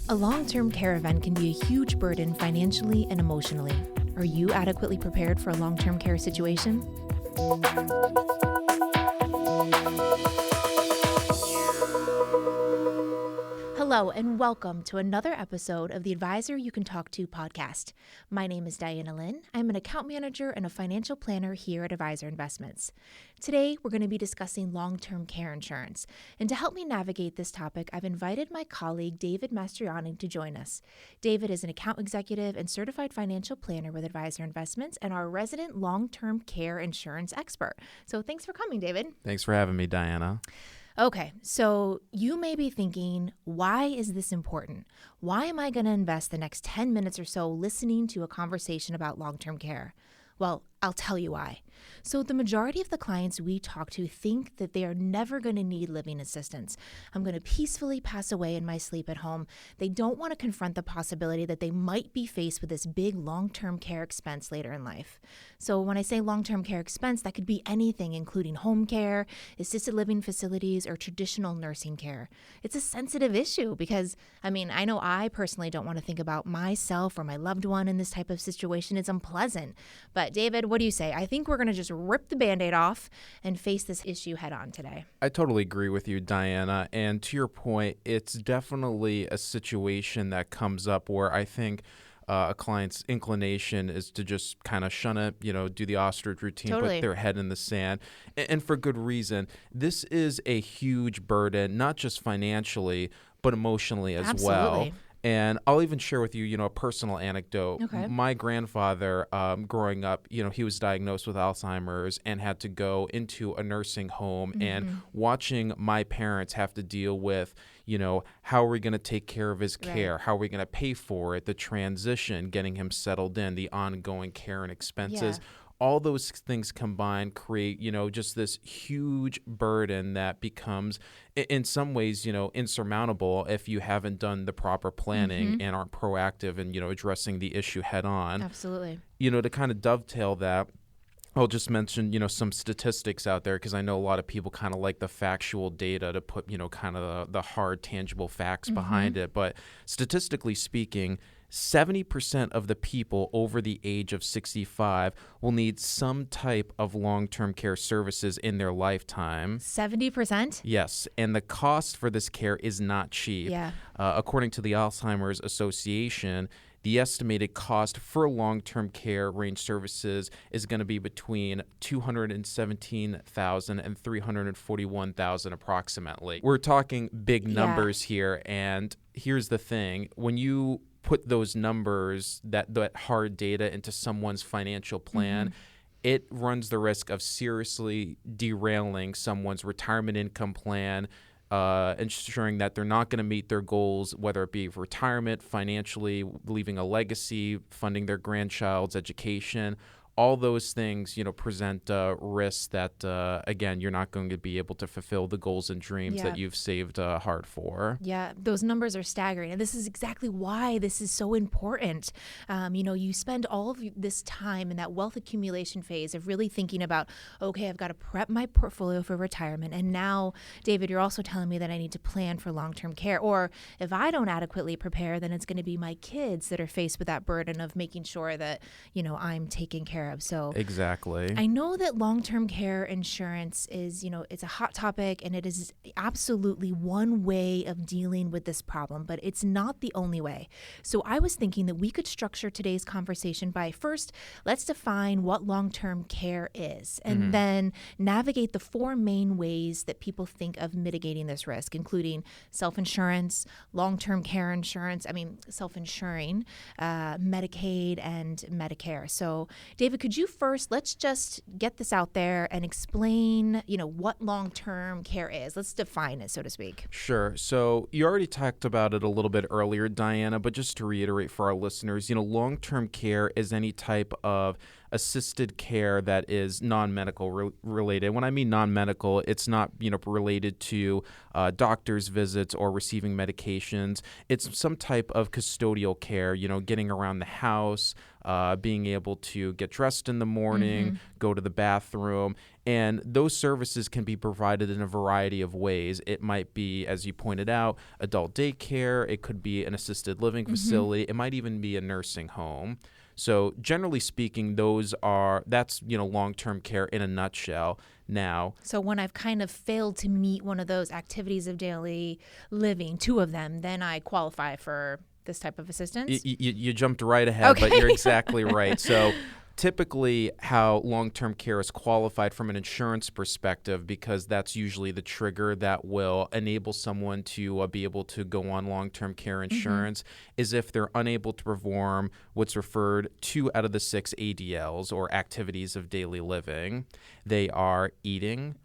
A long-term care event can be a huge burden financially and emotionally. Are you adequately prepared for a long-term care situation? Hello, and welcome to another episode of the Advisor You Can Talk To podcast. My name is Diana Lynn. I'm an account manager and a financial planner here at Advisor Investments. Today, we're going to be discussing long-term care insurance. And to help me navigate this topic, I've invited my colleague, David Mastriani, to join us. David is an account executive and certified financial planner with Advisor Investments and our resident long-term care insurance expert. So thanks for coming, David. Thanks for having me, Diana. Okay, so you may be thinking, why is this important? Why am I going to invest the next 10 minutes or so listening to a conversation about long-term care? Well, I'll tell you why. So the majority of the clients we talk to think that they are never going to need living assistance. I'm going to peacefully pass away in my sleep at home. They don't want to confront the possibility that they might be faced with this big long-term care expense later in life. So when I say long-term care expense, that could be anything, including home care, assisted living facilities, or traditional nursing care. It's a sensitive issue because, I know I personally don't want to think about myself or my loved one in this type of situation. It's unpleasant. But David, what do you say? I think we're going to just rip the Band-Aid off and face this issue head on today. I totally agree with you, Diana. And to your point, it's definitely a situation that comes up where I think a client's inclination is to just kind of shun it, do the ostrich routine, Totally. Put their head in the sand, and for good reason. This is a huge burden, not just financially, but emotionally as well. Absolutely. And I'll even share with you, a personal anecdote. Okay. My grandfather, growing up, he was diagnosed with Alzheimer's and had to go into a nursing home. And watching my parents have to deal with, how are we going to take care of his care? Right. How are we going to pay for it? The transition, getting him settled in, the ongoing care and expenses. Yeah. All those things combined create, just this huge burden that becomes, in some ways, insurmountable if you haven't done the proper planning and aren't proactive in, addressing the issue head on. Absolutely. To kind of dovetail that, I'll just mention, some statistics out there because I know a lot of people kind of like the factual data to put, kind of the hard, tangible facts behind it. But statistically speaking, 70% of the people over the age of 65 will need some type of long-term care services in their lifetime. 70%? Yes, and the cost for this care is not cheap. Yeah. According to the Alzheimer's Association, the estimated cost for long-term care range services is going to be between $217,000 and $341,000 approximately. We're talking big numbers here, and here's the thing. When you put those numbers, that hard data into someone's financial plan, it runs the risk of seriously derailing someone's retirement income plan, ensuring that they're not going to meet their goals, whether it be retirement, financially, leaving a legacy, funding their grandchild's education. All those things, present risks that, again, you're not going to be able to fulfill the goals and dreams that you've saved hard for. Yeah, those numbers are staggering. And this is exactly why this is so important. You spend all of this time in that wealth accumulation phase of really thinking about, okay, I've got to prep my portfolio for retirement. And now, David, you're also telling me that I need to plan for long-term care. Or if I don't adequately prepare, then it's going to be my kids that are faced with that burden of making sure that, I'm taken care of. So Exactly. I know that long-term care insurance is, it's a hot topic and it is absolutely one way of dealing with this problem, but it's not the only way. So I was thinking that we could structure today's conversation by first, let's define what long-term care is, and then navigate the four main ways that people think of mitigating this risk, including self-insurance, long-term care insurance, self-insuring, Medicaid, and Medicare. So David, could you first, let's just get this out there and explain, what long-term care is. Let's define it, so to speak. Sure. So you already talked about it a little bit earlier, Diana, but just to reiterate for our listeners, long-term care is any type of assisted care that is non-medical related. When I mean non-medical, it's not related to doctor's visits or receiving medications. It's some type of custodial care, getting around the house, being able to get dressed in the morning, go to the bathroom. And those services can be provided in a variety of ways. It might be, as you pointed out, adult daycare. It could be an assisted living facility. It might even be a nursing home. So generally speaking, that's long-term care in a nutshell. Now, So when I've kind of failed to meet one of those activities of daily living, two of them, then I qualify for this type of assistance? you jumped right ahead, but Okay. you're exactly right. So typically how long-term care is qualified from an insurance perspective, because that's usually the trigger that will enable someone to be able to go on long-term care insurance, is if they're unable to perform what's referred 2 out of the 6 ADLs, or activities of daily living. They are eating,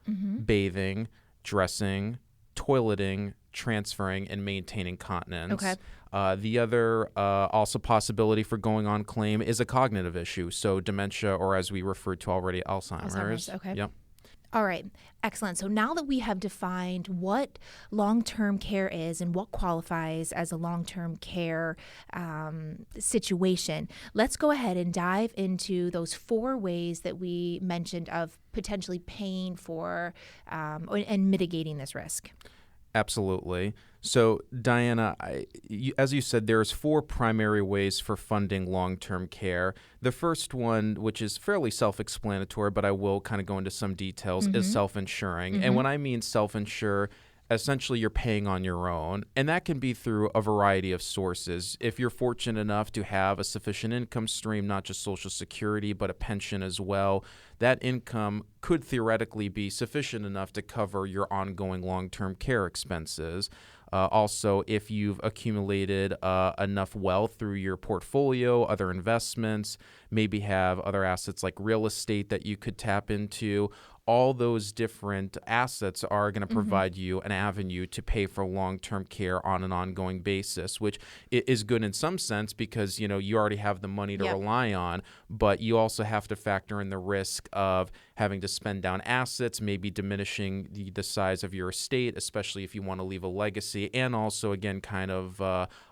bathing, dressing, toileting, transferring, and maintaining continence. Okay. The other also possibility for going on claim is a cognitive issue, so dementia, or as we referred to already, Alzheimer's. Okay. Yep. All right. Excellent. So now that we have defined what long-term care is and what qualifies as a long-term care situation, let's go ahead and dive into those 4 ways that we mentioned of potentially paying for and mitigating this risk. Absolutely. So, Diana, as you said, there's 4 primary ways for funding long-term care. The first one, which is fairly self-explanatory, but I will kind of go into some details, is self-insuring. And when I mean self-insure, essentially you're paying on your own, and that can be through a variety of sources. If you're fortunate enough to have a sufficient income stream, not just Social Security, but a pension as well, that income could theoretically be sufficient enough to cover your ongoing long-term care expenses. Also, if you've accumulated enough wealth through your portfolio, other investments, maybe have other assets like real estate that you could tap into, all those different assets are going to provide you an avenue to pay for long-term care on an ongoing basis, which is good in some sense because, you already have the money to rely on, but you also have to factor in the risk of having to spend down assets, maybe diminishing the size of your estate, especially if you want to leave a legacy, and also, again, kind of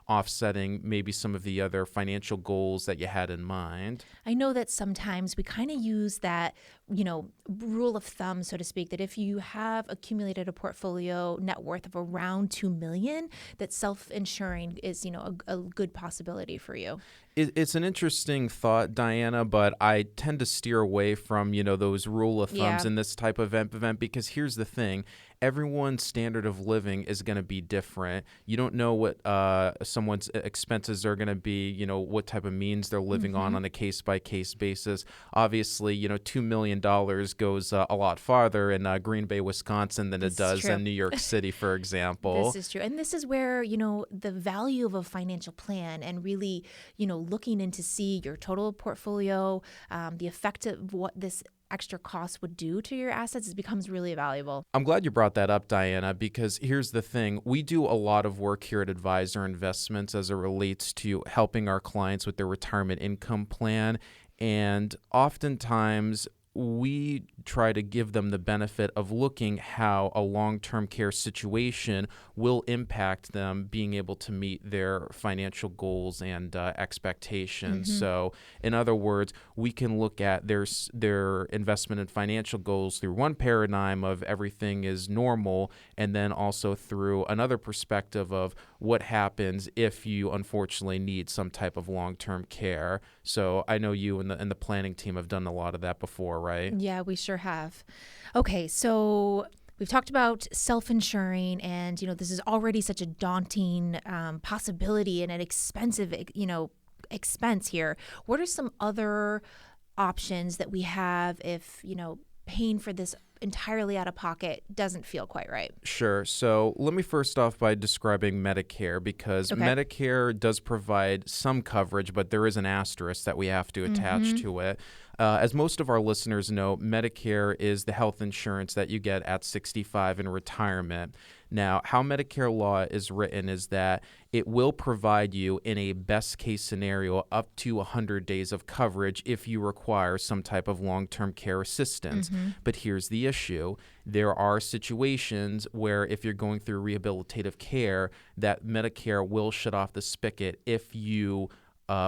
offsetting maybe some of the other financial goals that you had in mind. I know that sometimes we kind of use that, rule of thumb, so to speak, that if you have accumulated a portfolio net worth of around $2 million, that self-insuring is, a good possibility for you. It's an interesting thought, Diana, but I tend to steer away from, those rule of thumbs in this type of event because here's the thing. Everyone's standard of living is going to be different. You don't know what someone's expenses are going to be, what type of means they're living on a case-by-case basis. Obviously, $2 million goes a lot farther in Green Bay, Wisconsin than it does in New York City, for example. This is true. And this is where, the value of a financial plan and really, looking in to see your total portfolio, the effect of what this extra cost would do to your assets, it becomes really valuable. I'm glad you brought that up, Diana, because here's the thing. We do a lot of work here at Advisor Investments as it relates to helping our clients with their retirement income plan. And oftentimes we try to give them the benefit of looking how a long-term care situation will impact them being able to meet their financial goals and expectations. So in other words, we can look at their investment and financial goals through one paradigm of everything is normal, and then also through another perspective of what happens if you unfortunately need some type of long-term care. So I know you and the planning team have done a lot of that before, right? Yeah, we sure have. Okay, so we've talked about self-insuring, and this is already such a daunting possibility and an expensive, expense here. What are some other options that we have if paying for this entirely out of pocket doesn't feel quite right? Sure. So let me first off by describing Medicare, because Medicare does provide some coverage, but there is an asterisk that we have to attach to it. As most of our listeners know, Medicare is the health insurance that you get at 65 in retirement. Now, how Medicare law is written is that it will provide you in a best case scenario up to 100 days of coverage if you require some type of long-term care assistance. But here's the issue. There are situations where if you're going through rehabilitative care, that Medicare will shut off the spigot if you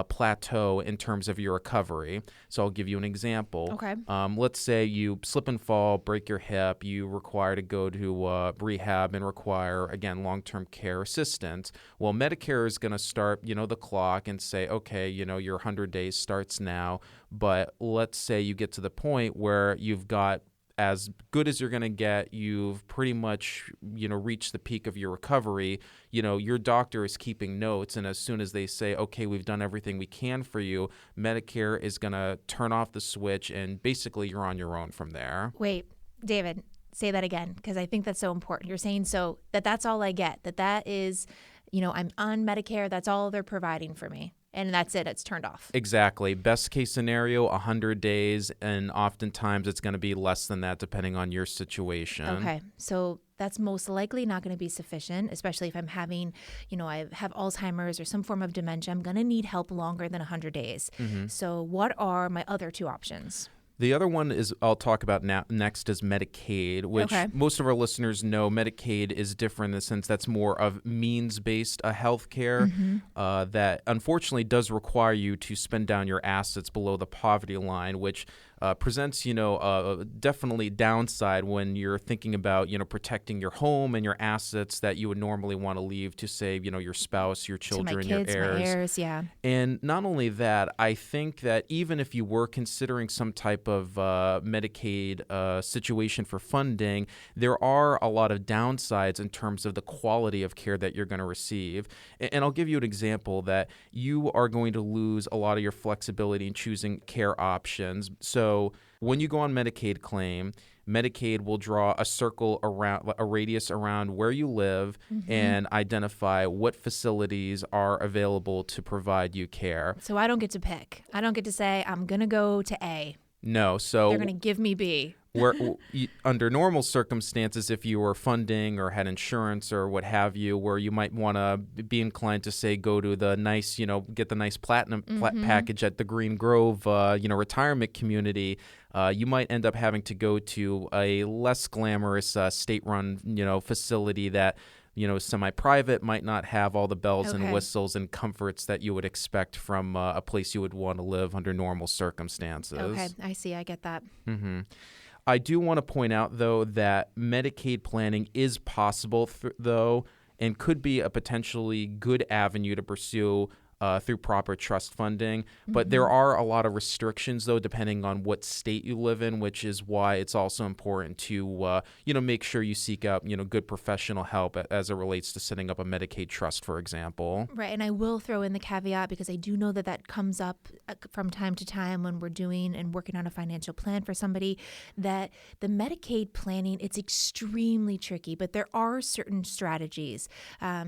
plateau in terms of your recovery. So I'll give you an example. Okay. Let's say you slip and fall, break your hip, you require to go to rehab and require, again, long-term care assistance. Well, Medicare is going to start, the clock and say, okay, your 100 days starts now. But let's say you get to the point where you've got as good as you're going to get, you've pretty much, reached the peak of your recovery. Your doctor is keeping notes, and as soon as they say, okay, we've done everything we can for you, Medicare is going to turn off the switch, and basically you're on your own from there. Wait, David, say that again, because I think that's so important. You're saying so that's all I get, that is, I'm on Medicare, that's all they're providing for me. And that's it. It's turned off. Exactly. Best case scenario, 100 days. And oftentimes it's going to be less than that depending on your situation. Okay. So that's most likely not going to be sufficient, especially if I'm having, I have Alzheimer's or some form of dementia. I'm going to need help longer than 100 days. Mm-hmm. So what are my other two options? The other one is I'll talk about next is Medicaid, which most of our listeners know Medicaid is different in the sense that's more of means-based health care that unfortunately does require you to spend down your assets below the poverty line, which presents, definitely downside when you're thinking about, protecting your home and your assets that you would normally want to leave to, say, your spouse, your children, to my kids, your heirs. My heirs, yeah. And not only that, I think that even if you were considering some type of Medicaid situation for funding, there are a lot of downsides in terms of the quality of care that you're going to receive. And I'll give you an example that you are going to lose a lot of your flexibility in choosing care options. So when you go on Medicaid claim, Medicaid will draw a circle around a radius around where you live and identify what facilities are available to provide you care. So I don't get to pick. I don't get to say, I'm going to go to A. No. So they're going to give me B. Where under normal circumstances, if you were funding or had insurance or what have you, where you might want to be inclined to say go to the nice, get the nice platinum package at the Green Grove, retirement community, you might end up having to go to a less glamorous state-run, facility that semi-private, might not have all the bells and whistles and comforts that you would expect from a place you would want to live under normal circumstances. Okay, I see. I get that. Mm-hmm. I do want to point out, though, that Medicaid planning is possible, though, and could be a potentially good avenue to pursue through proper trust funding. But there are a lot of restrictions, though, depending on what state you live in, which is why it's also important to, make sure you seek out, good professional help as it relates to setting up a Medicaid trust, for example. Right. And I will throw in the caveat because I do know that comes up from time to time when we're doing and working on a financial plan for somebody, that the Medicaid planning, it's extremely tricky, but there are certain strategies.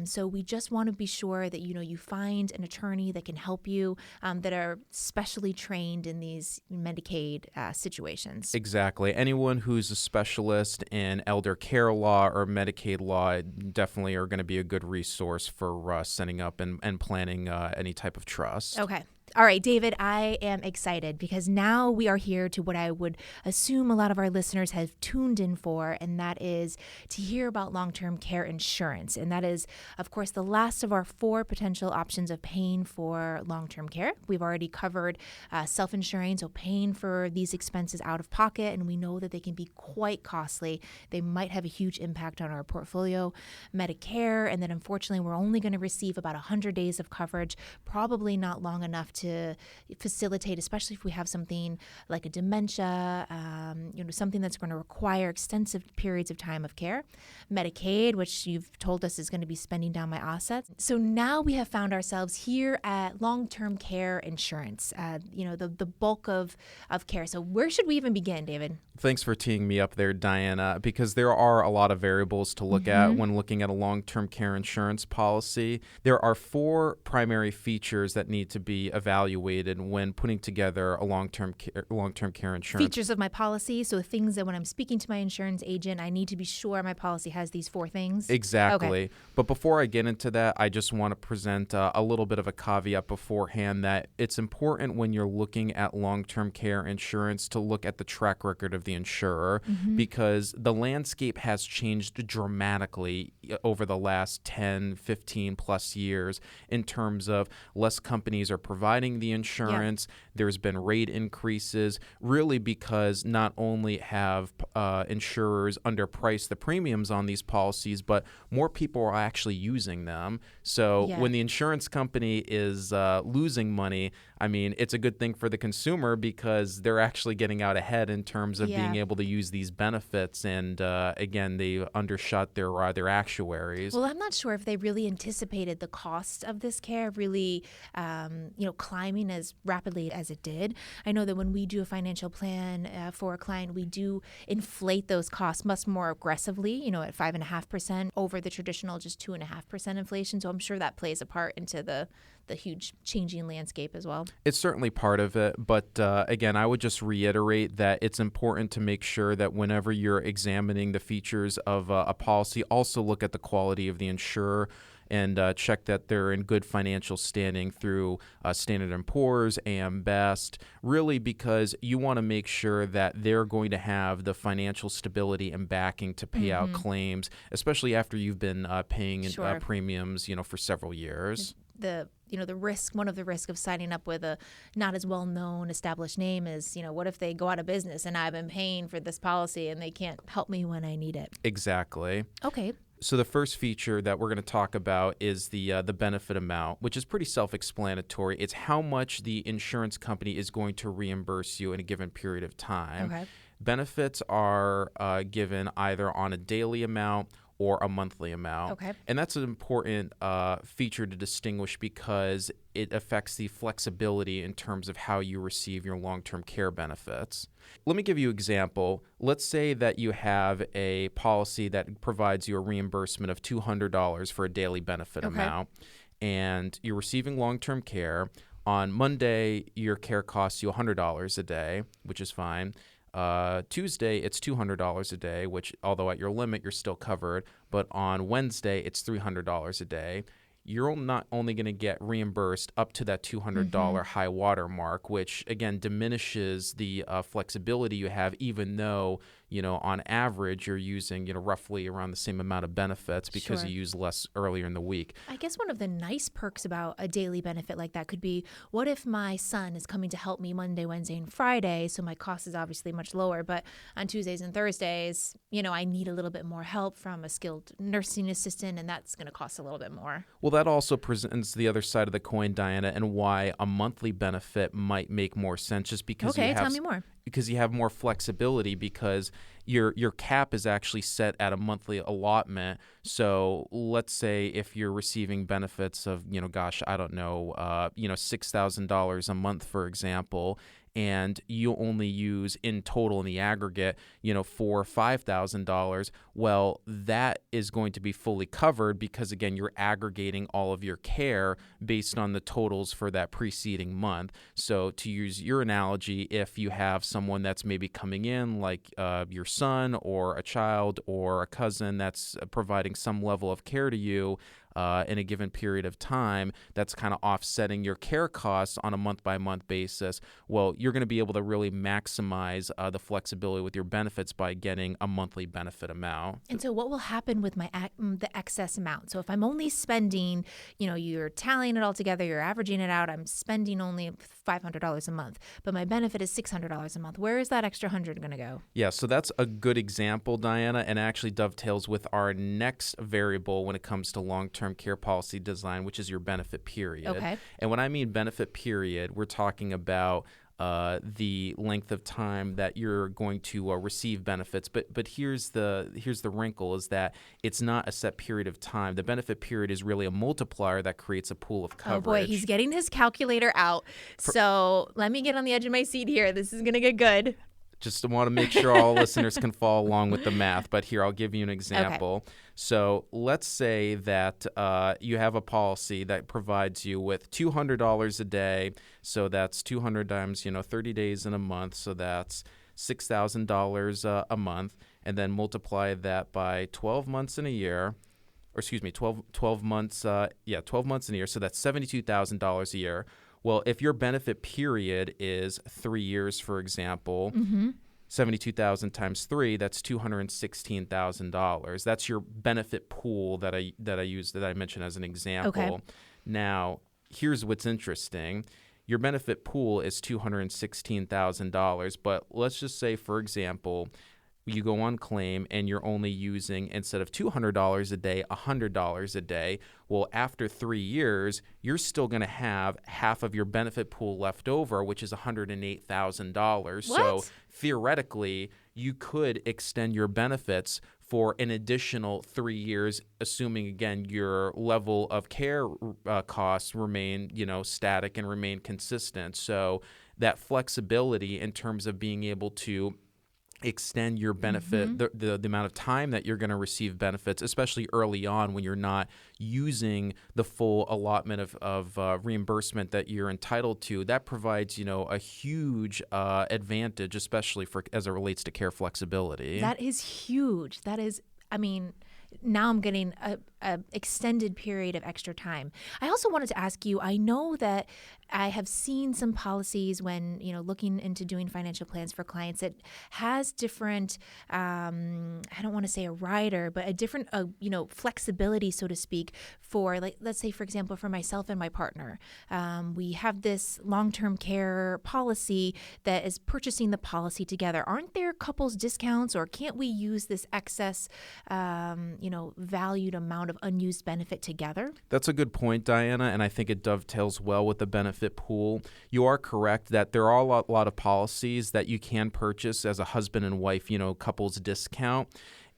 So we just want to be sure that, you find an attorney that can help you that are specially trained in these Medicaid situations. Exactly. Anyone who's a specialist in elder care law or Medicaid law definitely are going to be a good resource for setting up and planning any type of trust. Okay. All right, David, I am excited because now we are here to what I would assume a lot of our listeners have tuned in for, and that is to hear about long-term care insurance. And that is, of course, the last of our 4 potential options of paying for long-term care. We've already covered self-insuring, so paying for these expenses out of pocket, and we know that they can be quite costly. They might have a huge impact on our portfolio. Medicare, and then unfortunately, we're only going to receive about 100 days of coverage, probably not long enough to facilitate, especially if we have something like a dementia, something that's going to require extensive periods of time of care. Medicaid, which you've told us is going to be spending down my assets. So now we have found ourselves here at long-term care insurance, the bulk of care. So where should we even begin, David? Thanks for teeing me up there, Diana, because there are a lot of variables to look at when looking at a long-term care insurance policy. There are 4 primary features that need to be evaluated evaluated when putting together a long-term care insurance? Features of my policy. So things that when I'm speaking to my insurance agent, I need to be sure my policy has these 4 things. Exactly. Okay. But before I get into that, I just want to present a little bit of a caveat beforehand that it's important when you're looking at long-term care insurance to look at the track record of the insurer because the landscape has changed dramatically over the last 10, 15 plus years in terms of less companies are providing the insurance. There's been rate increases, really because not only have insurers underpriced the premiums on these policies, but more people are actually using them. So when the insurance company is losing money, I mean, it's a good thing for the consumer because they're actually getting out ahead in terms of being able to use these benefits. And again, they undershot their actuaries. Well, I'm not sure if they really anticipated the cost of this care really, climbing as rapidly as it did. I know that when we do a financial plan for a client, we do inflate those costs much more aggressively, at 5.5% over the traditional just 2.5% inflation. So I'm sure that plays a part into the huge changing landscape as well. It's certainly part of it. But again, I would just reiterate that it's important to make sure that whenever you're examining the features of a policy, also look at the quality of the insurer and check that they're in good financial standing through Standard & Poor's, AM Best, really because you want to make sure that they're going to have the financial stability and backing to pay out claims, especially after you've been paying premiums, for several years. One of the risks of signing up with a not as well-known established name is, what if they go out of business and I've been paying for this policy and they can't help me when I need it? Exactly. Okay. So the first feature that we're going to talk about is the benefit amount, which is pretty self-explanatory. It's how much the insurance company is going to reimburse you in a given period of time. Okay. Benefits are given either on a daily amount or a monthly amount. Okay. And that's an important feature to distinguish because it affects the flexibility in terms of how you receive your long-term care benefits. Let me give you an example. Let's say that you have a policy that provides you a reimbursement of $200 for a daily benefit amount, and you're receiving long-term care. On Monday, your care costs you $100 a day, which is fine. Tuesday, it's $200 a day, which, although at your limit, you're still covered. But on Wednesday, it's $300 a day. You're not only going to get reimbursed up to that $200 high water mark, which, again, diminishes the flexibility you have, even though, on average, you're using, roughly around the same amount of benefits because you use less earlier in the week. I guess one of the nice perks about a daily benefit like that could be, what if my son is coming to help me Monday, Wednesday, and Friday, so my cost is obviously much lower, but on Tuesdays and Thursdays, I need a little bit more help from a skilled nursing assistant, and that's going to cost a little bit more. Well, that also presents the other side of the coin, Diana, and why a monthly benefit might make more sense just because tell me more. Because you have more flexibility because your cap is actually set at a monthly allotment. So let's say if you're receiving benefits of, $6,000 a month, for example, and you only use in total in the aggregate, $4,000 or $5,000, well, that is going to be fully covered because, again, you're aggregating all of your care based on the totals for that preceding month. So to use your analogy, if you have someone that's maybe coming in, like your son or a child or a cousin that's providing some level of care to you, in a given period of time that's kind of offsetting your care costs on a month-by-month basis, well, you're going to be able to really maximize the flexibility with your benefits by getting a monthly benefit amount. And so what will happen with the excess amount? So if I'm only spending, you're tallying it all together, you're averaging it out, I'm spending only $500 a month, but my benefit is $600 a month. Where is that extra $100 going to go? Yeah, so that's a good example, Diana, and actually dovetails with our next variable when it comes to long-term care policy design, which is your benefit period. Okay. And when I mean benefit period, we're talking about the length of time that you're going to receive benefits. But here's the wrinkle is that it's not a set period of time. The benefit period is really a multiplier that creates a pool of coverage. Oh boy, he's getting his calculator out. So let me get on the edge of my seat here. This is going to get good. Just want to make sure all listeners can follow along with the math. But here, I'll give you an example. Okay. So let's say that you have a policy that provides you with $200 a day. So that's 200 times, 30 days in a month. So that's $6,000 a month. And then multiply that by 12 months in a year. Or excuse me, 12 months. 12 months in a year. So that's $72,000 a year. Well, if your benefit period is 3 years, for example, 72,000 times 3, that's $216,000. That's your benefit pool that I mentioned as an example. Okay. Now, here's what's interesting. Your benefit pool is $216,000, but let's just say, for example, you go on claim and you're only using, instead of $200 a day, $100 a day. Well, after 3 years, you're still going to have half of your benefit pool left over, which is $108,000. So theoretically, you could extend your benefits for an additional 3 years, assuming, again, your level of care costs remain, static and remain consistent. So that flexibility in terms of being able to extend your benefit, the amount of time that you're going to receive benefits, especially early on when you're not using the full allotment of reimbursement that you're entitled to, that provides, a huge advantage, especially as it relates to care flexibility. That is huge. That is, now I'm getting a extended period of extra time. I also wanted to ask you, I know that I have seen some policies when, looking into doing financial plans for clients that has different, I don't want to say a rider, but a different, flexibility, so to speak, for, like, let's say, for example, for myself and my partner. We have this long-term care policy that is purchasing the policy together. Aren't there couples discounts, or can't we use this excess, valued amount of unused benefit together? That's a good point, Diana, and I think it dovetails well with the benefit pool. You are correct that there are a lot of policies that you can purchase as a husband and wife, couples discount.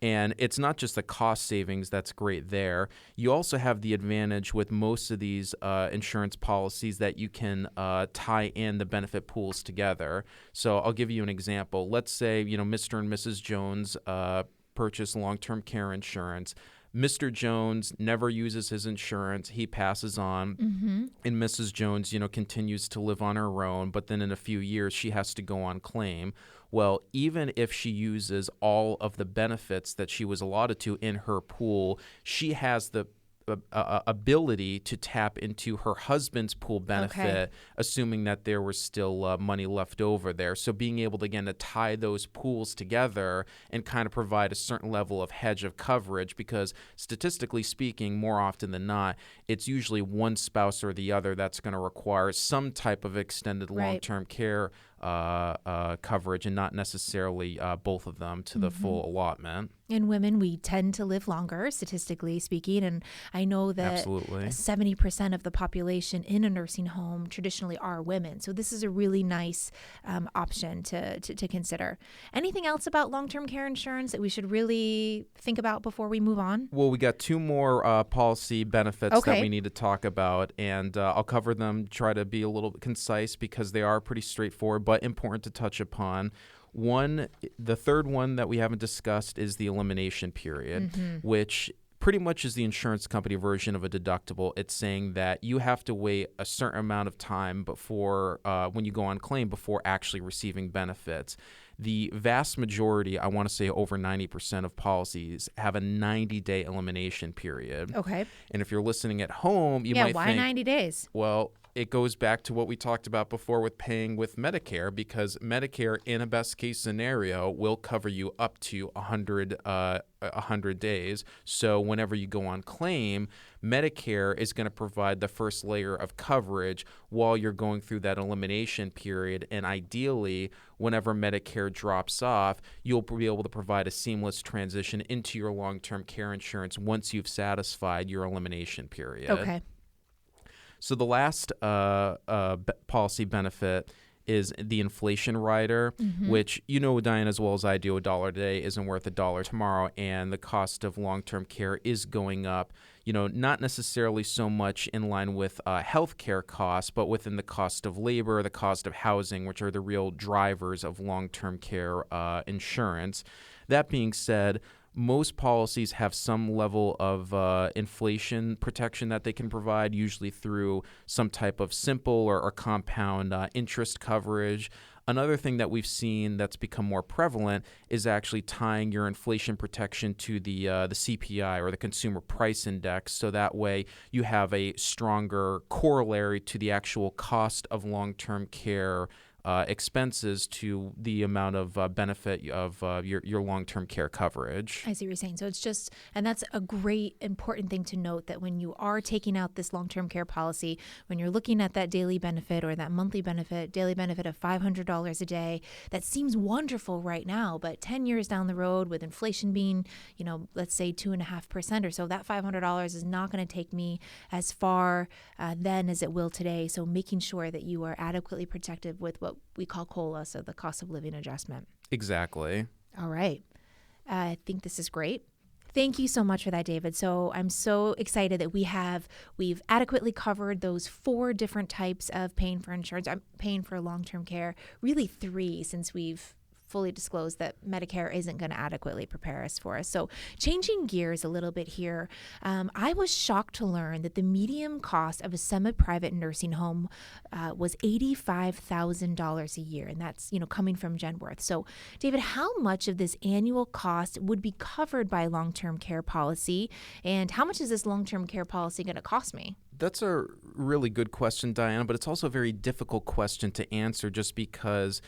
And it's not just the cost savings that's great there. You also have the advantage with most of these insurance policies that you can tie in the benefit pools together. So I'll give you an example. Let's say, Mr. and Mrs. Jones purchase long-term care insurance. Mr. Jones never uses his insurance. He passes on, and Mrs. Jones, continues to live on her own. But then in a few years, she has to go on claim. Well, even if she uses all of the benefits that she was allotted to in her pool, she has the ability to tap into her husband's pool benefit, assuming that there was still money left over there. So being able to, again, to tie those pools together and kind of provide a certain level of hedge of coverage, because statistically speaking, more often than not, it's usually one spouse or the other that's going to require some type of extended long-term care coverage, and not necessarily both of them to the full allotment. In women, we tend to live longer, statistically speaking, and I know that Absolutely. 70% of the population in a nursing home traditionally are women. So this is a really nice option to consider. Anything else about long-term care insurance that we should really think about before we move on? Well, we got two more policy benefits that we need to talk about, and I'll cover them, try to be a little bit concise because they are pretty straightforward, but important to touch upon. The third one that we haven't discussed is the elimination period, which pretty much is the insurance company version of a deductible. It's saying that you have to wait a certain amount of time before, when you go on claim, before actually receiving benefits. The vast majority, I want to say over 90% of policies, have a 90-day elimination period. Okay. And if you're listening at home, you might think, why 90 days? Well, it goes back to what we talked about before with paying with Medicare, because Medicare, in a best case scenario, will cover you up to 100 days. So whenever you go on claim, Medicare is going to provide the first layer of coverage while you're going through that elimination period. And ideally, whenever Medicare drops off, you'll be able to provide a seamless transition into your long-term care insurance once you've satisfied your elimination period. Okay. So the last policy benefit is the inflation rider, which, Diane, as well as I do, $1 today isn't worth $1 tomorrow, and the cost of long-term care is going up. not necessarily so much in line with healthcare costs, but within the cost of labor, the cost of housing, which are the real drivers of long-term care insurance. That being said, most policies have some level of inflation protection that they can provide, usually through some type of simple or compound interest coverage. Another thing that we've seen that's become more prevalent is actually tying your inflation protection to the CPI, or the Consumer Price Index, so that way you have a stronger corollary to the actual cost of long-term care expenses to the amount of benefit of your long-term care coverage. I see what you're saying. So it's just, and that's a great important thing to note, that when you are taking out this long-term care policy, when you're looking at that daily benefit or that monthly benefit, daily benefit of $500 a day, that seems wonderful right now, but 10 years down the road, with inflation being, let's say 2.5% or so, that $500 is not going to take me as far then as it will today. So making sure that you are adequately protected with what we call COLA, so the cost of living adjustment. Exactly. All right. I think this is great. Thank you so much for that, David. So I'm so excited that we've adequately covered those 4 different types of paying for insurance. I'm paying for long-term care, really 3, since we've fully disclosed that Medicare isn't going to adequately prepare us for us. So changing gears a little bit here, I was shocked to learn that the median cost of a semi-private nursing home was $85,000 a year, and that's coming from Genworth. So David, how much of this annual cost would be covered by long-term care policy, and how much is this long-term care policy going to cost me? That's a really good question, Diana, but it's also a very difficult question to answer, just because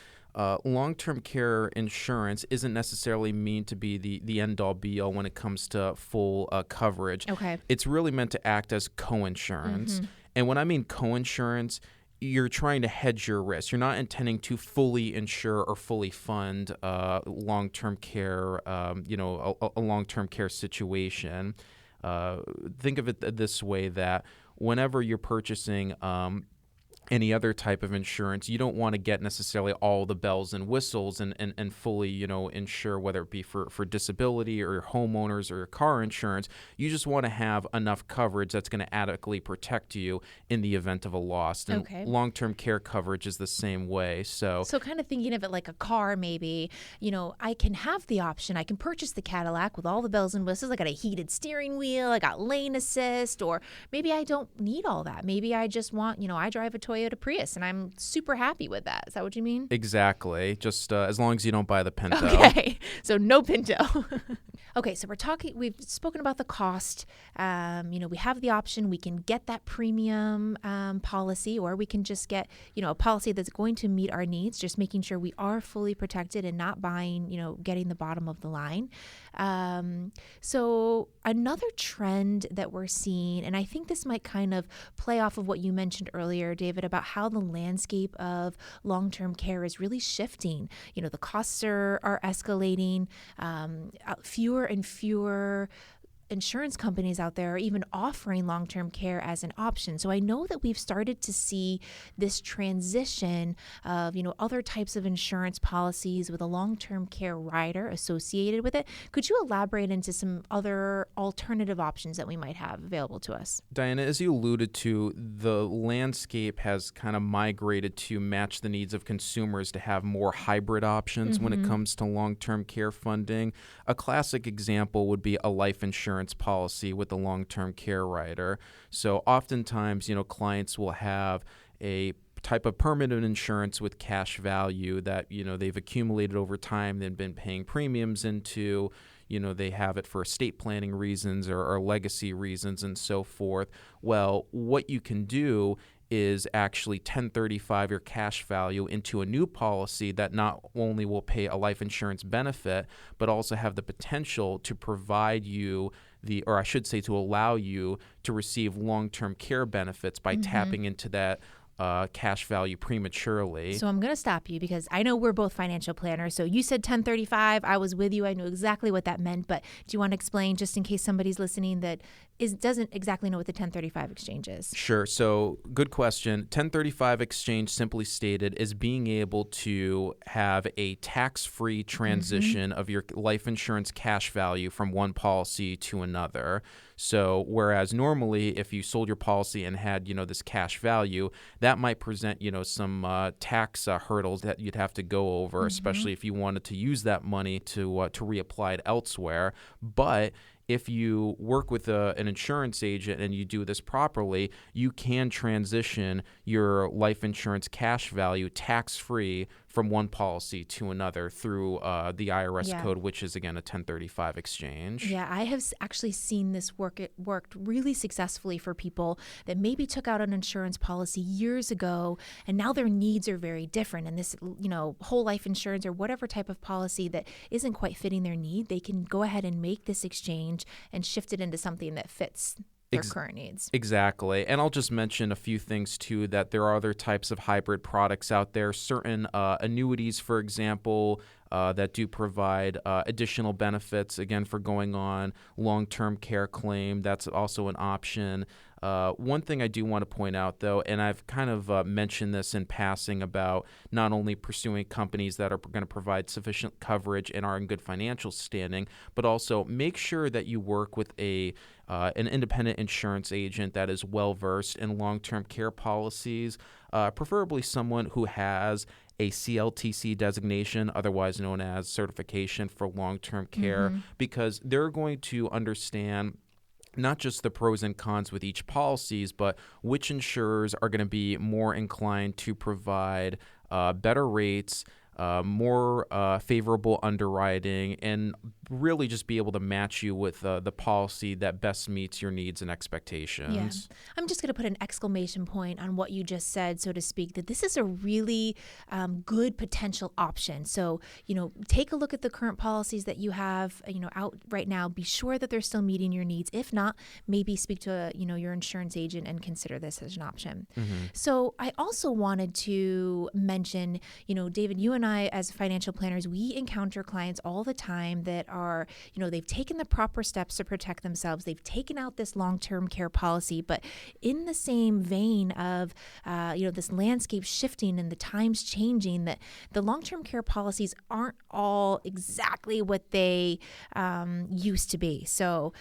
long-term care insurance isn't necessarily mean to be the end-all be-all when it comes to full coverage. Okay. It's really meant to act as co-insurance. Mm-hmm. And when I mean co-insurance, you're trying to hedge your risk. You're not intending to fully insure or fully fund long-term care, a long-term care situation. Think of it this way, that whenever you're purchasing any other type of insurance, you don't want to get necessarily all the bells and whistles and fully, insure, whether it be for disability or your homeowners or your car insurance. You just want to have enough coverage that's going to adequately protect you in the event of a loss. And long-term care coverage is the same way. So kind of thinking of it like a car, maybe, I can have the option. I can purchase the Cadillac with all the bells and whistles. I got a heated steering wheel. I got lane assist, or maybe I don't need all that. Maybe I just want, I drive a Toyota Prius and I'm super happy with that. Is that what you mean? Exactly. Just as long as you don't buy the Pinto. Okay. So no Pinto. Okay, so we've spoken about the cost. We have the option. We can get that premium policy, or we can just get, a policy that's going to meet our needs, just making sure we are fully protected and not buying, getting the bottom of the line. So another trend that we're seeing, and I think this might kind of play off of what you mentioned earlier, David, about how the landscape of long-term care is really shifting. The costs are escalating. Fewer and fewer insurance companies out there are even offering long-term care as an option. So I know that we've started to see this transition of, other types of insurance policies with a long-term care rider associated with it. Could you elaborate into some other alternative options that we might have available to us? Diana, as you alluded to, the landscape has kind of migrated to match the needs of consumers to have more hybrid options when it comes to long-term care funding. A classic example would be a life insurance policy with a long-term care rider. So oftentimes, clients will have a type of permanent insurance with cash value that, they've accumulated over time, they've been paying premiums into, they have it for estate planning reasons or legacy reasons and so forth. Well, what you can do is actually 1035 your cash value into a new policy that not only will pay a life insurance benefit, but also have the potential to provide you to allow you to receive long-term care benefits by tapping into that cash value prematurely. So I'm going to stop you because I know we're both financial planners. So you said 1035. I was with you. I knew exactly what that meant. But do you want to explain, just in case somebody's listening that doesn't exactly know what the 1035 exchange is. Sure. So good question. 1035 exchange, simply stated, is being able to have a tax-free transition of your life insurance cash value from one policy to another. So whereas normally if you sold your policy and had, this cash value, that might present, some tax hurdles that you'd have to go over, especially if you wanted to use that money to reapply it elsewhere. But if you work with an insurance agent and you do this properly, you can transition your life insurance cash value tax-free from one policy to another through the IRS code, which is, again, a 1035 exchange. Yeah, I have actually seen this work. It worked really successfully for people that maybe took out an insurance policy years ago, and now their needs are very different. And this, whole life insurance or whatever type of policy that isn't quite fitting their need, they can go ahead and make this exchange and shift it into something that fits their current needs. Exactly. And I'll just mention a few things, too, that there are other types of hybrid products out there. Certain annuities, for example, that do provide additional benefits, again, for going on long-term care claim. That's also an option. One thing I do want to point out, though, and I've kind of mentioned this in passing about not only pursuing companies that are going to provide sufficient coverage and are in good financial standing, but also make sure that you work with an independent insurance agent that is well-versed in long-term care policies, preferably someone who has a CLTC designation, otherwise known as Certification for Long-Term Care, because they're going to understand not just the pros and cons with each policies, but which insurers are going to be more inclined to provide better rates, more favorable underwriting, and really just be able to match you with the policy that best meets your needs and expectations. Yeah. I'm just going to put an exclamation point on what you just said, so to speak, that this is a really good potential option. So, take a look at the current policies that you have, out right now. Be sure that they're still meeting your needs. If not, maybe speak to, your insurance agent and consider this as an option. So I also wanted to mention, David, you and I, as financial planners, we encounter clients all the time that are, they've taken the proper steps to protect themselves. They've taken out this long-term care policy, but in the same vein of, this landscape shifting and the times changing, that the long-term care policies aren't all exactly what they used to be. So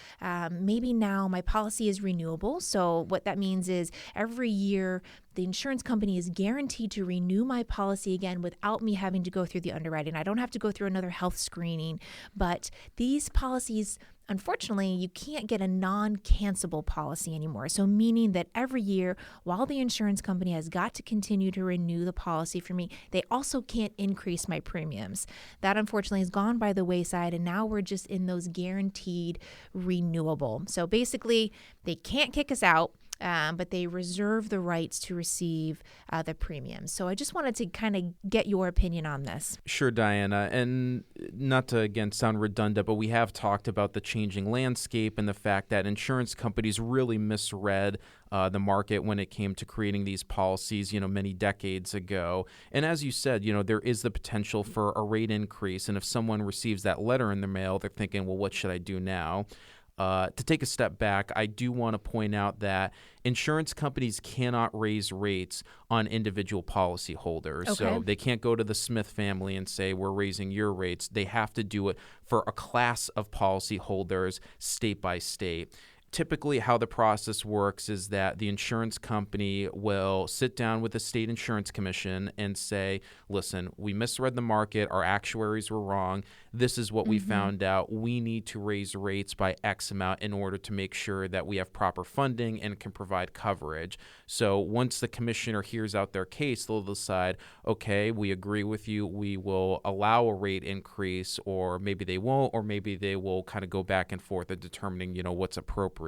maybe now my policy is renewable. So what that means is every year, the insurance company is guaranteed to renew my policy again without me having to go through the underwriting. I don't have to go through another health screening. But these policies, unfortunately, you can't get a non-cancelable policy anymore. So meaning that every year, while the insurance company has got to continue to renew the policy for me, they also can't increase my premiums. That, unfortunately, has gone by the wayside, and now we're just in those guaranteed renewable. So basically, they can't kick us out. But they reserve the rights to receive the premiums. So I just wanted to kind of get your opinion on this. Sure, Diana. And not to, again, sound redundant, but we have talked about the changing landscape and the fact that insurance companies really misread the market when it came to creating these policies, many decades ago. And as you said, there is the potential for a rate increase. And if someone receives that letter in the mail, they're thinking, well, what should I do now? To take a step back, I do want to point out that insurance companies cannot raise rates on individual policyholders. Okay. So they can't go to the Smith family and say, we're raising your rates. They have to do it for a class of policyholders state by state. Typically, how the process works is that the insurance company will sit down with the state insurance commission and say, listen, we misread the market. Our actuaries were wrong. This is what we found out. We need to raise rates by X amount in order to make sure that we have proper funding and can provide coverage. So once the commissioner hears out their case, they'll decide, okay, we agree with you. We will allow a rate increase, or maybe they won't, or maybe they will kind of go back and forth at determining, what's appropriate.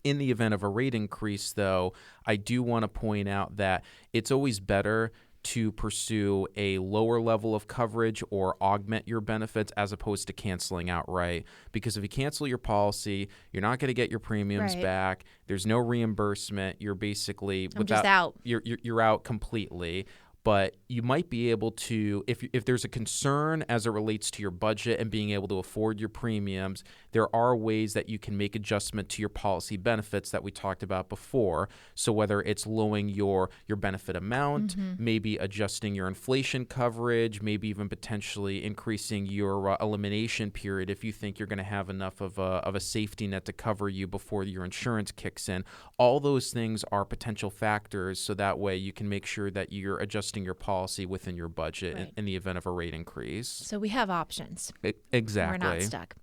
In the event of a rate increase, though, I do want to point out that it's always better to pursue a lower level of coverage or augment your benefits as opposed to canceling outright. Because if you cancel your policy, you're not going to get your premiums back. There's no reimbursement. You're basically just out. You're out completely. but you might be able to, if there's a concern as it relates to your budget and being able to afford your premiums, there are ways that you can make adjustment to your policy benefits that we talked about before. So whether it's lowering your benefit amount, maybe adjusting your inflation coverage, maybe even potentially increasing your elimination period if you think you're going to have enough of a safety net to cover you before your insurance kicks in. All those things are potential factors, so that way you can make sure that you're adjusting your policy within your budget in the event of a rate increase. So we have options. Exactly. We're not stuck.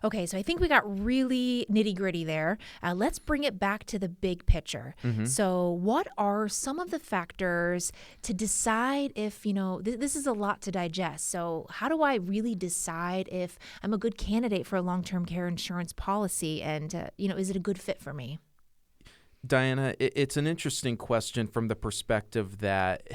Okay, so I think we got really nitty gritty there. Let's bring it back to the big picture. So what are some of the factors to decide if, this is a lot to digest. So how do I really decide if I'm a good candidate for a long-term care insurance policy and, is it a good fit for me? Diana, it's an interesting question from the perspective that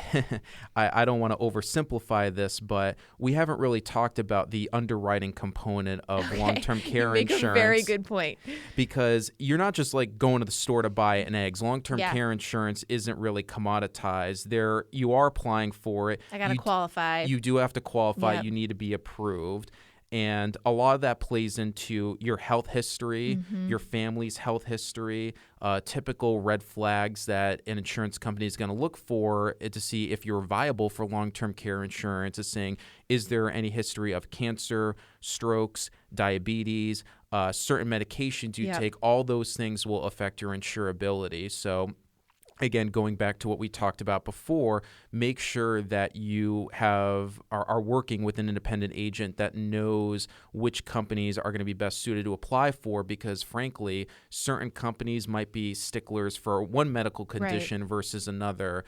I don't want to oversimplify this, but we haven't really talked about the underwriting component of long-term care you make insurance. A very good point. Because you're not just like going to the store to buy an eggs. Long-term care insurance isn't really commoditized. You are applying for it. I got to qualify. You do have to qualify. Yep. You need to be approved. And a lot of that plays into your health history, your family's health history, typical red flags that an insurance company is going to look for to see if you're viable for long-term care insurance is saying, is there any history of cancer, strokes, diabetes, certain medications you take? All those things will affect your insurability. So again, going back to what we talked about before, make sure that you are working with an independent agent that knows which companies are going to be best suited to apply for, because frankly, certain companies might be sticklers for one medical condition versus another,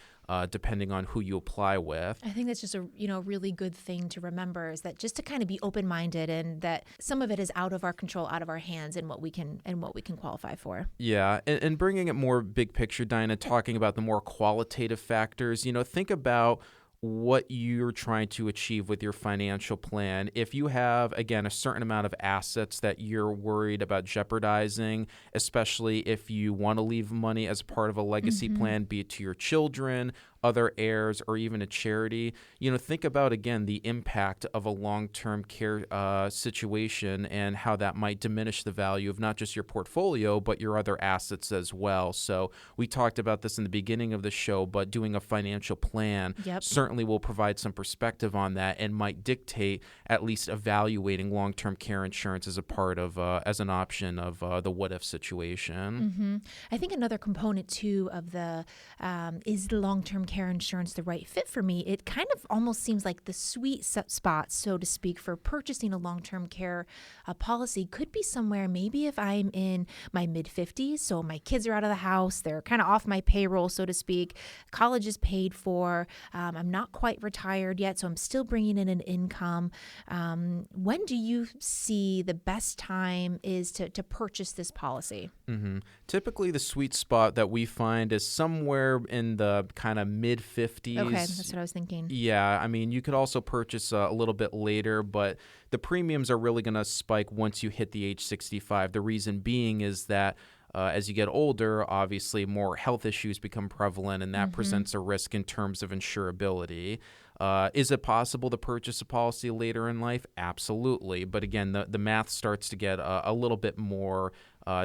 depending on who you apply with. I think that's just a really good thing to remember, is that just to kind of be open-minded, and that some of it is out of our control, out of our hands, and what we can qualify for. Yeah, and bringing it more big picture, Diana, talking about the more qualitative factors, think about what you're trying to achieve with your financial plan. If you have, again, a certain amount of assets that you're worried about jeopardizing, especially if you want to leave money as part of a legacy plan, be it to your children, other heirs, or even a charity, think about, again, the impact of a long-term care situation and how that might diminish the value of not just your portfolio, but your other assets as well. So we talked about this in the beginning of the show, but doing a financial plan certainly will provide some perspective on that and might dictate at least evaluating long-term care insurance as a part of, as an option of the what-if situation. I think another component, too, of is the long-term care insurance the right fit for me? It kind of almost seems like the sweet spot, so to speak, for purchasing a long-term care policy could be somewhere maybe if I'm in my mid-50s, so my kids are out of the house, they're kind of off my payroll, so to speak, college is paid for, I'm not quite retired yet, so I'm still bringing in an income. When do you see the best time is to purchase this policy? Typically, the sweet spot that we find is somewhere in the kind of mid-50s. Okay, that's what I was thinking. Yeah, I mean, you could also purchase a little bit later, but the premiums are really going to spike once you hit the age 65. The reason being is that as you get older, obviously more health issues become prevalent, and that presents a risk in terms of insurability. Is it possible to purchase a policy later in life? Absolutely. But again, the math starts to get a little bit more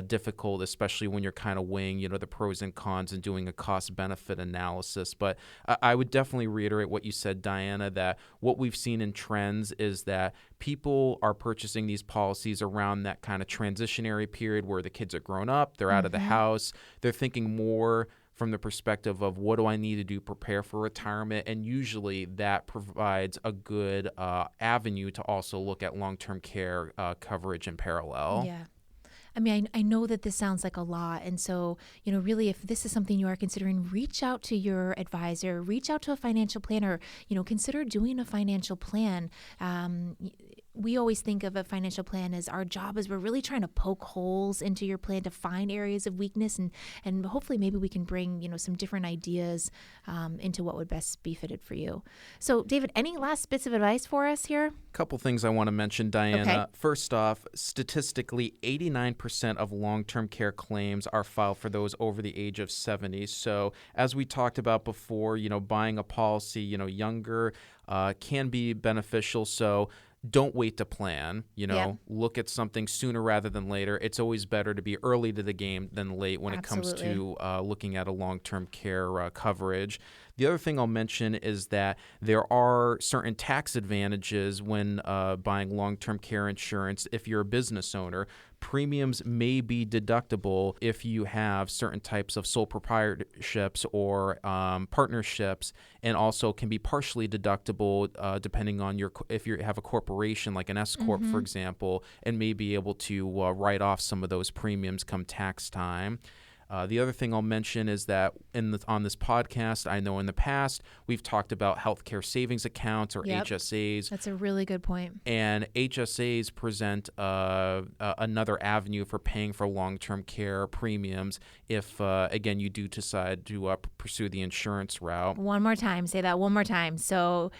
difficult, especially when you're kind of weighing, the pros and cons and doing a cost-benefit analysis. But I would definitely reiterate what you said, Diana, that what we've seen in trends is that people are purchasing these policies around that kind of transitionary period where the kids are grown up, they're out of the house, they're thinking more from the perspective of what do I need to do to prepare for retirement, and usually that provides a good avenue to also look at long-term care coverage in parallel. Yeah. I mean, I know that this sounds like a lot. And so, really, if this is something you are considering, reach out to your advisor, reach out to a financial planner, consider doing a financial plan. we always think of a financial plan as our job is we're really trying to poke holes into your plan to find areas of weakness, and hopefully maybe we can bring, some different ideas into what would best be fitted for you. So David, any last bits of advice for us here? Couple things I want to mention, Diana. Okay. First off, statistically, 89% of long-term care claims are filed for those over the age of 70. So as we talked about before, buying a policy, younger can be beneficial. So don't wait to plan, look at something sooner rather than later. It's always better to be early to the game than late when Absolutely. it comes to looking at a long-term care coverage. The other thing I'll mention is that there are certain tax advantages when buying long-term care insurance. If you're a business owner, premiums may be deductible if you have certain types of sole proprietorships or partnerships, and also can be partially deductible depending on if you have a corporation like an S Corp, for example, and may be able to write off some of those premiums come tax time. The other thing I'll mention is that on this podcast, I know in the past, we've talked about healthcare savings accounts or HSAs. That's a really good point. And HSAs present another avenue for paying for long-term care premiums if, again, you do decide to pursue the insurance route. One more time. Say that one more time. So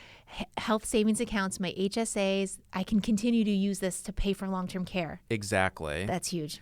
health savings accounts, my HSAs, I can continue to use this to pay for long-term care. Exactly. That's huge.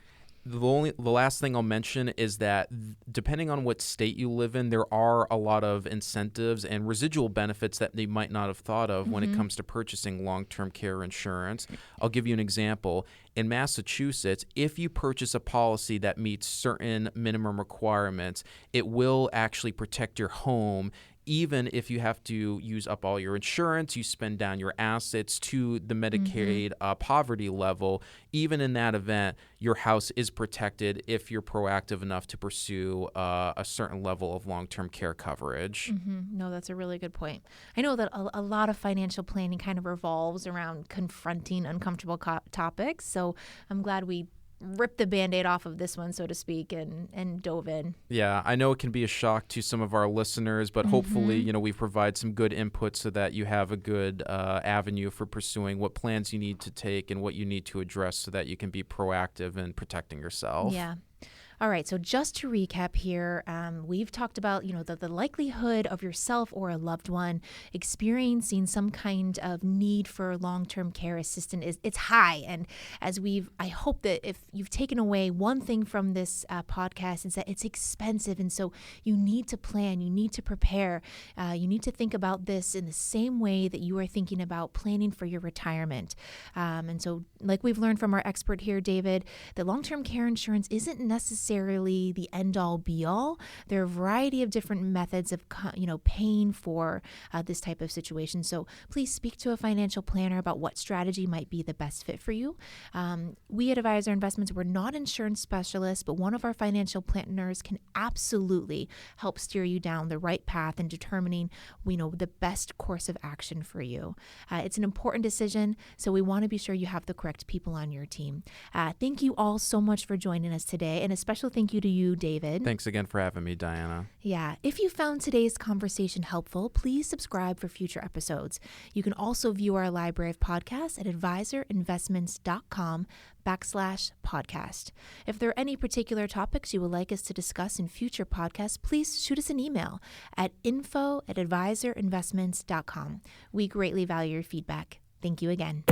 The last thing I'll mention is that depending on what state you live in, there are a lot of incentives and residual benefits that they might not have thought of when it comes to purchasing long-term care insurance. I'll give you an example. In Massachusetts, if you purchase a policy that meets certain minimum requirements, it will actually protect your home. Even if you have to use up all your insurance, you spend down your assets to the Medicaid poverty level, even in that event, your house is protected if you're proactive enough to pursue a certain level of long-term care coverage. No, that's a really good point. I know that a lot of financial planning kind of revolves around confronting uncomfortable topics, so I'm glad we ripped the Band-Aid off of this one, so to speak, and dove in. Yeah, I know it can be a shock to some of our listeners, but hopefully, we provide some good input so that you have a good avenue for pursuing what plans you need to take and what you need to address so that you can be proactive in protecting yourself. Yeah. All right, so just to recap here, we've talked about, the likelihood of yourself or a loved one experiencing some kind of need for long-term care assistance it's high. And I hope that if you've taken away one thing from this podcast, is that it's expensive. And so you need to plan, you need to prepare, you need to think about this in the same way that you are thinking about planning for your retirement. And so like we've learned from our expert here, David, that long-term care insurance isn't necessarily the end-all be-all. There are a variety of different methods of paying for this type of situation. So please speak to a financial planner about what strategy might be the best fit for you. We at Advisor Investments, we're not insurance specialists, but one of our financial planners can absolutely help steer you down the right path in determining the best course of action for you. It's an important decision, so we want to be sure you have the correct people on your team. Thank you all so much for joining us today, and a special thank you to you, David. Thanks again for having me, Diana. Yeah. If you found today's conversation helpful, please subscribe for future episodes. You can also view our library of podcasts at advisorinvestments.com/podcast. If there are any particular topics you would like us to discuss in future podcasts, please shoot us an email at info@advisorinvestments.com. We greatly value your feedback. Thank you again.